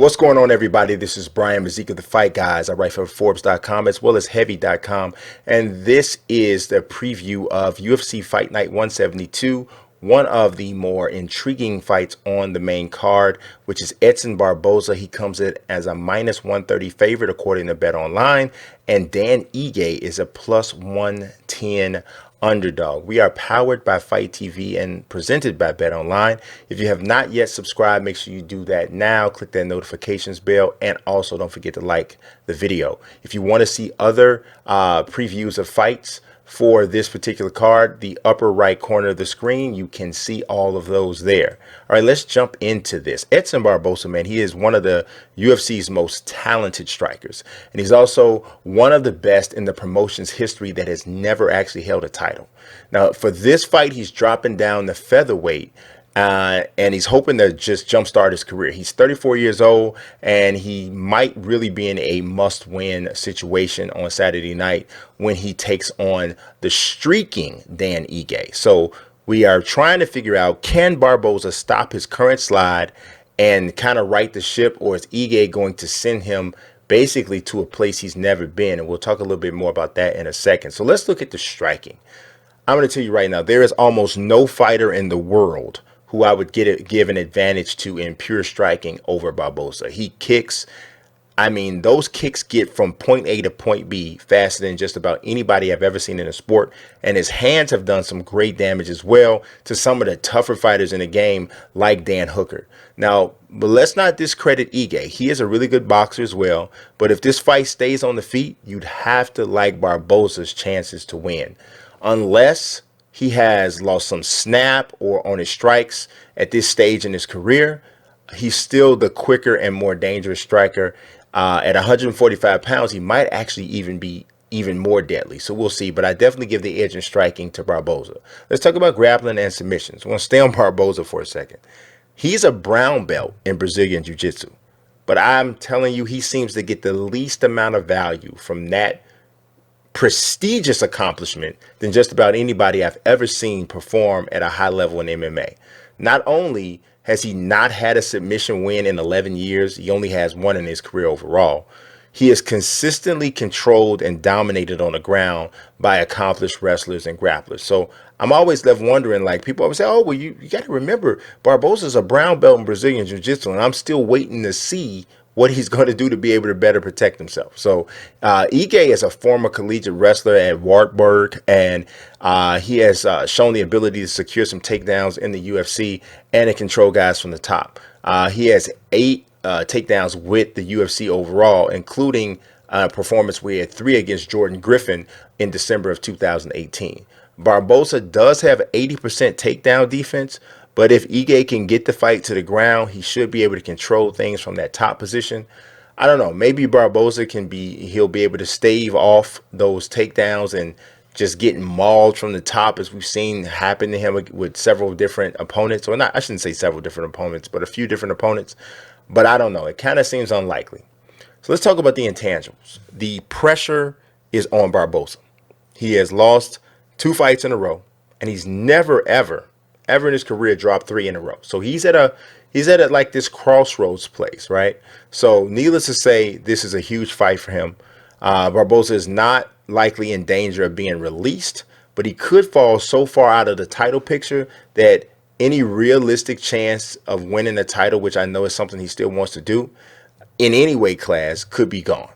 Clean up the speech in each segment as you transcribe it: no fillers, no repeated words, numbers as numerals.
What's going on, everybody? This is Brian Mazique of the Fight Guys. I write for Forbes.com as well as Heavy.com. And this is the preview of UFC Fight Night 172, one of the more intriguing fights on the main card, which is Edson Barboza. He comes in as a minus 130 favorite, according to Bet Online. And Dan Ige is a plus 110 underdog. We are powered by Fight TV and presented by Bet Online. If you have not yet subscribed, make sure you do that now. Click that notifications bell, and also don't forget to like the video. If you want to see other previews of fights for this particular card, the upper right corner of the screen, you can see all of those there. All right, let's jump into this. Edson Barboza, man, he is one of the UFC's most talented strikers, and he's also one of the best in the promotion's history that has never actually held a title. Now, for this fight, he's dropping down the featherweight, and he's hoping to just jumpstart his career. He's 34 years old, and he might really be in a must-win situation on Saturday night when he takes on the streaking Dan Ige. So we are trying to figure out, can Barboza stop his current slide and kind of right the ship, or is Ige going to send him basically to a place he's never been? And we'll talk a little bit more about that in a second. So let's look at the striking. I'm going to tell you right now, there is almost no fighter in the world who I would give an advantage to in pure striking over Barboza. He kicks, I mean, those kicks get from point A to point B faster than just about anybody I've ever seen in a sport. And his hands have done some great damage as well to some of the tougher fighters in the game, like Dan Hooker. Now, but let's not discredit Ige. He is a really good boxer as well. But if this fight stays on the feet, you'd have to like Barboza's chances to win. Unless he has lost some snap or on his strikes at this stage in his career, he's still the quicker and more dangerous striker. At 145 pounds, he might actually even be even more deadly. So we'll see. But I definitely give the edge in striking to Barboza. Let's talk about grappling and submissions. I want to stay on Barboza for a second. He's a brown belt in Brazilian Jiu-Jitsu. But I'm telling you, he seems to get the least amount of value from that prestigious accomplishment than just about anybody I've ever seen perform at a high level in MMA. Not only has he not had a submission win in 11 years, he only has one in his career overall. He is consistently controlled and dominated on the ground by accomplished wrestlers and grapplers. So I'm always left wondering, like, people always say, oh, well, you got to remember, Barboza's a brown belt in Brazilian Jiu-Jitsu, and I'm still waiting to see what he's going to do to be able to better protect himself. So Ige is a former collegiate wrestler at Wartburg, and he has shown the ability to secure some takedowns in the UFC and to control guys from the top. He has 8 takedowns with the UFC overall, including a performance where he had 3 against Jordan Griffin in December of 2018. Barboza does have 80% takedown defense, but if Ige can get the fight to the ground, he should be able to control things from that top position. I don't know. Maybe Barboza he'll be able to stave off those takedowns and just getting mauled from the top, as we've seen happen to him with several different opponents. Or not, I shouldn't say several different opponents, but a few different opponents. But I don't know. It kind of seems unlikely. So let's talk about the intangibles. The pressure is on Barboza. He has lost 2 fights in a row, and he's never, ever in his career dropped 3 in a row. So he's at like this crossroads place, right? So needless to say, this is a huge fight for him. Barboza is not likely in danger of being released, but he could fall so far out of the title picture that any realistic chance of winning the title, which I know is something he still wants to do, in any weight class, could be gone.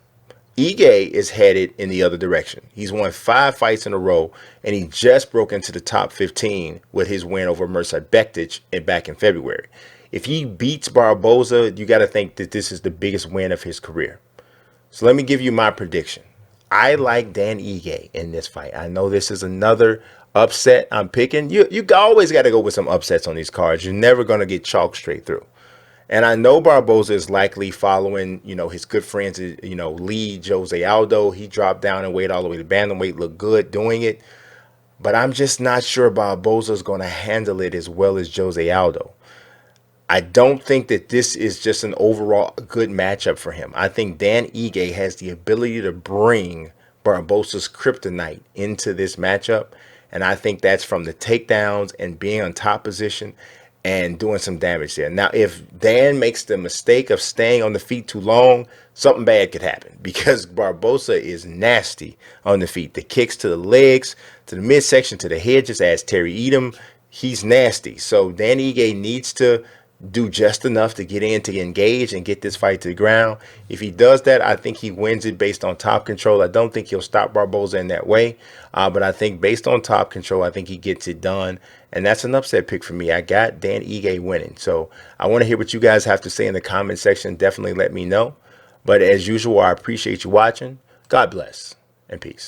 Ige is headed in the other direction. He's won 5 fights in a row, and he just broke into the top 15 with his win over Mirsad Bektic back in February. If he beats Barboza, you got to think that this is the biggest win of his career. So let me give you my prediction. I like Dan Ige in this fight. I know this is another upset I'm picking. You always got to go with some upsets on these cards. You're never going to get chalk straight through. And I know Barboza is likely following, his good friends, Lee, Jose Aldo. He dropped down and weight all the way to bantamweight, looked good doing it. But I'm just not sure Barboza is going to handle it as well as Jose Aldo. I don't think that this is just an overall good matchup for him. I think Dan Ige has the ability to bring Barboza's kryptonite into this matchup. And I think that's from the takedowns and being on top position. and doing some damage there. Now, if Dan makes the mistake of staying on the feet too long, something bad could happen because Barboza is nasty on the feet. The kicks to the legs, to the midsection, to the head, just as Terry Edom, he's nasty. So Dan Ige needs to do just enough to get in to engage and get this fight to the ground. If he does that, I think he wins it based on top control. I don't think he'll stop Barboza in that way, but I think based on top control, I think he gets it done. And that's an upset pick for me. I got Dan Ige winning. So I want to hear what you guys have to say in the comment section. Definitely let me know. But as usual, I appreciate you watching. God bless and peace.